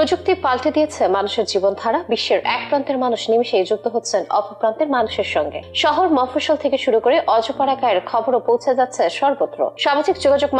প্রযুক্তি পাল্টে দিয়েছে মানুষের জীবনধারা। বিশ্বের এক প্রান্তের মানুষ নিমেষেই যুক্ত হচ্ছেন অপর প্রান্তের মানুষের সঙ্গে। শহর মফস্বল থেকে শুরু করে অজপাড়া গায়ের খবরও পৌঁছে যাচ্ছে সর্বত্র। সামাজিক যোগাযোগ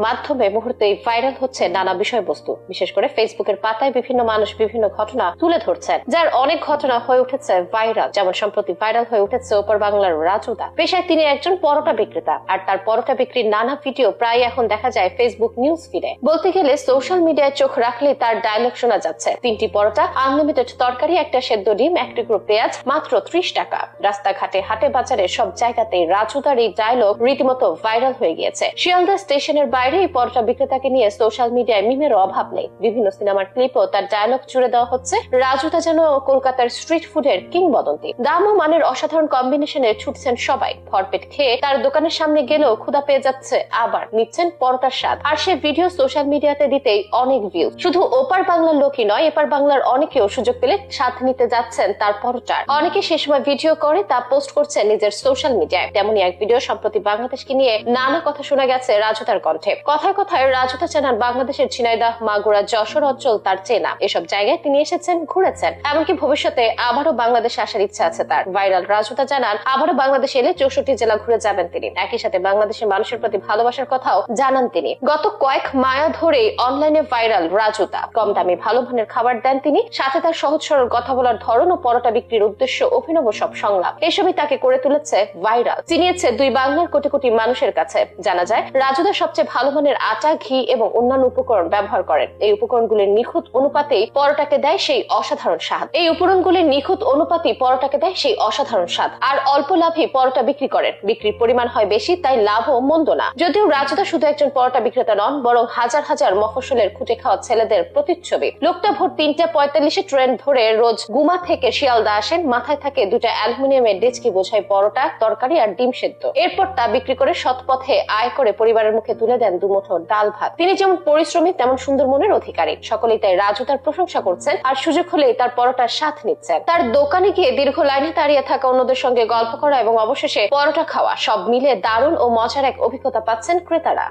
মাধ্যমে মুহূর্তেই ভাইরাল হচ্ছে নানা বিষয়বস্তু। বিশেষ করে ফেসবুকের পাতায় বিভিন্ন মানুষ বিভিন্ন ঘটনা তুলে ধরছেন, যার অনেক ঘটনা হয়ে উঠেছে ভাইরাল। যেমন সম্প্রতি ভাইরাল হয়ে উঠেছে ওপার বাংলার রাজুদা। পেশায় তিনি একজন পরোটা বিক্রেতা, আর তার পরোটা বিক্রির নানা ভিডিও প্রায় এখন দেখা যায় ফেসবুক নিউজ ফিডে। বলতে গেলে সোশ্যাল মিডিয়ায় চোখ রাখলে তার ডায়লগ শোনা যাচ্ছে। 3টি পরোটা, আনলিমিটেড তরকারি, একটা সেদ্ধ ডিম, 1 টুকরো পেঁয়াজ, মাত্র 30 টাকা। রাস্তাঘাটে, হাটে বাজারে সব জায়গাতেই রাজুদার এই ডায়লগ রীতিমতো ভাইরাল হয়ে গিয়েছে। শিয়ালদা স্টেশনের বাইরে এই পরোটা বিক্রেতাকে নিয়ে সোশ্যাল মিডিয়ায় মিমেরও অভাব নেই। বিভিন্ন সিনেমার ক্লিপও তার ডায়লগ জুড়ে দেওয়া হচ্ছে। রাজুদা যেন কলকাতার স্ট্রিট ফুডের কিংবদন্তি। দাম ও মানের অসাধারণ কম্বিনেশনে ছুটছেন সবাই। ভরপেট খেয়ে তার দোকানের সামনে গেলেও ক্ষুধা পেয়ে যাচ্ছে, আবার নিচ্ছেন পরোটার স্বাদ। আর সে ভিডিও সোশ্যাল মিডিয়াতে দিতেই অনেক ভিউ। শুধু ওপার বাংলার লোকই নয়, এপার বাংলার অনেকেও সুযোগ পেলে স্বাদ নিতে যাচ্ছেন তার পরোটার। অনেকে সে সময় ভিডিও করে তা পোস্ট করছে নিজের সোশ্যাল মিডিয়ায়। তেমনই এক ভিডিও সম্প্রতি বাংলাদেশকে নিয়ে নানা কথা শোনা গেছে রাজুদার কণ্ঠে। কথায় কথায় রাজুদা জানান বাংলাদেশের ঝিনাইদহ, মাগুরা, যশোর অঞ্চল তার চেনা। এসব জায়গায় তিনি এসেছেন, ঘুরেছেন, এমনকি ভবিষ্যতে আবারও বাংলাদেশে আসার ইচ্ছা আছে তার। ভাইরাল রাজুদা জানান আবারও বাংলাদেশে এলে 64 জেলা ঘুরে যাবেন তিনি। একই সাথে বাংলাদেশের মানুষের প্রতি ভালোবাসার কথাও জানান তিনি। গত কয়েক মায়া ধরেই অনলাইনে ভাইরাল রাজুদা। কম দামে ভালো মানের খাবার দেন তিনি, সাথে তার সহজ সরল কথা বলার ধরন ও পরোটা বিক্রির উদ্দেশ্য অভিনব সব সংলাপ, এসবই তাকে করে তুলেছে ভাইরাল, চিনিয়েছে দুই বাংলার কোটি কোটি মানুষের কাছে। জানা যায় রাজুদা সবচেয়ে ভালো মানের আটা, ঘি এবং অন্যান্য উপকরণ ব্যবহার করেন। এই উপকরণগুলির নিখুঁত অনুপাতেই পরোটাকে দেয় সেই অসাধারণ স্বাদ। আর অল্প লাভে পরোটা বিক্রি করেন। বিক্রির পরিমাণ হয় বেশি, তাই লাভও মন্দ না। যদিও রাজুদা শুধু একজন পরোটা বিক্রেতা নন, বরং হাজার হাজার মফস্বলের খুঁটে খাওয়া ছেলেদের প্রতিচ্ছবি। লোকটা ভোর 3:45 ট্রেন ধরে রোজ গুমা থেকে শিয়ালদা আসেন। মাথায় থাকে 2টা অ্যালুমিনিয়ামের ডেচকি বোঝাই পরোটা, তরকারি আর ডিম সেদ্ধ। এরপর তা বিক্রি করে সৎ পথে আয় করে পরিবারের মুখে তুলে দেন দুমুঠো ডাল ভাত। তিনি যেমন পরিশ্রমী, তেমন সুন্দর মনের অধিকারী। সকলেই তাই রাজুদার প্রশংসা করছেন, আর সুযোগ হলেই তার পরোটার স্বাদ নিচ্ছেন। তার দোকানে গিয়ে দীর্ঘ লাইনে দাঁড়িয়ে থাকা অন্যদের সঙ্গে গল্প করা এবং অবশেষে পরোটা খাওয়া, সব মিলে দারুণ ও মজার এক অভিজ্ঞতা পাচ্ছেন ক্রেতারা।